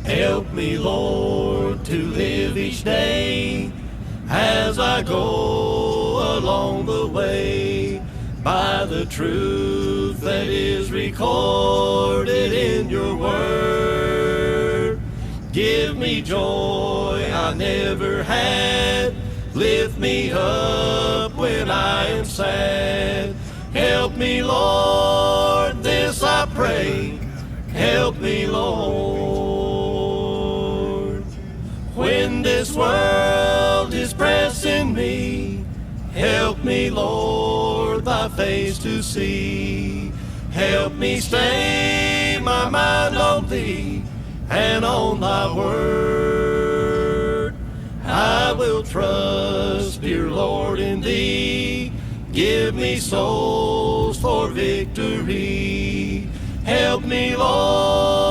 Help me, Lord, to live each day as I go along the way by the truth that is recorded in your word. Give me joy I never had. Lift me up when I am sad. Help me, Lord, this I pray. Help me, Lord. When this world is pressing me, help me, Lord, thy face to see. Help me stay my mind on thee and on thy word. I will trust, dear Lord, in thee. Give me souls for victory. Help me, Lord.